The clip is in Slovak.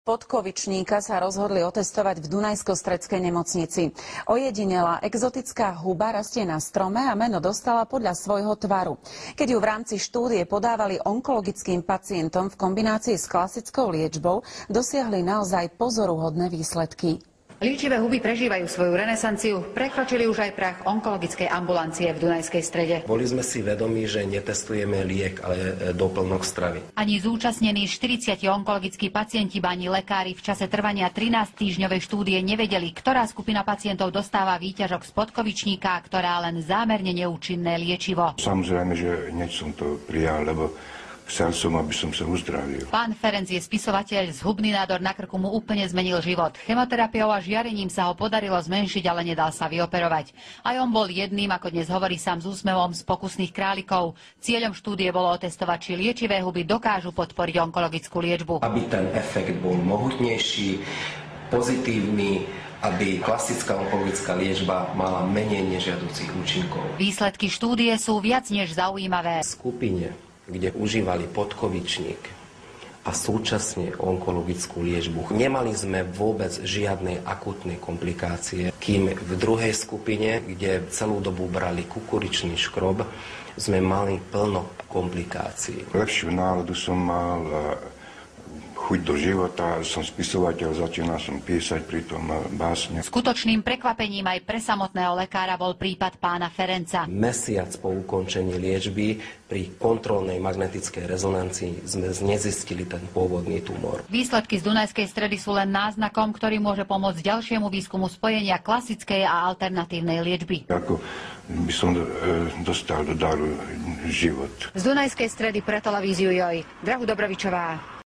podkovičníka sa rozhodli otestovať v Dunajsko-Stredskej nemocnici. Ojedinelá exotická huba rastie na strome a meno dostala podľa svojho tvaru. Keď ju v rámci štúdie podávali onkologickým pacientom v kombinácii s klasickou liečbou, dosiahli naozaj pozoruhodné výsledky. Liečivé huby prežívajú svoju renesanciu, prekročili už aj prah onkologickej ambulancie v Dunajskej Strede. Boli sme si vedomí, že netestujeme liek, ale doplnok stravy. Ani zúčastnení 40 onkologickí pacienti, ani lekári v čase trvania 13-týždňovej štúdie nevedeli, ktorá skupina pacientov dostáva výťažok z podkovičníka, ktorá len zámerne neúčinné liečivo. Samozrejme, že hneď som to prijal, lebo chcel som, aby som sa uzdravil. Pán Ferenc je spisovateľ, zhubný nádor na krku mu úplne zmenil život. Chemoterapiou a žiarením sa ho podarilo zmenšiť, ale nedal sa vyoperovať. Aj on bol jedným, ako dnes hovorí sám s úsmevom, z pokusných králikov. Cieľom štúdie bolo otestovať, či liečivé huby dokážu podporiť onkologickú liečbu. Aby ten efekt bol mohutnejší, pozitívny, aby klasická onkologická liečba mala menej nežiaducich účinkov. Výsledky štúdie sú viac než zaujímavé. V skupine, kde užívali podkovičník a súčasne onkologickú liečbu, nemali sme vôbec žiadne akútne komplikácie, kým v druhej skupine, kde celú dobu brali kukuričný škrob, sme mali plno komplikácií. Lepšiu náladu som mal, chuť do života, som spisovateľ, začínal som písať pri tom básne. Skutočným prekvapením aj pre samotného lekára bol prípad pána Ferenca. Mesiac po ukončení liečby pri kontrolnej magnetickej rezonancii sme nezistili ten pôvodný tumor. Výsledky z Dunajskej Stredy sú len náznakom, ktorý môže pomôcť ďalšiemu výskumu spojenia klasickej a alternatívnej liečby. Ako by som dostal do daru život. Z Dunajskej Stredy pre televíziu JOJ. Drahu Dobrovičová.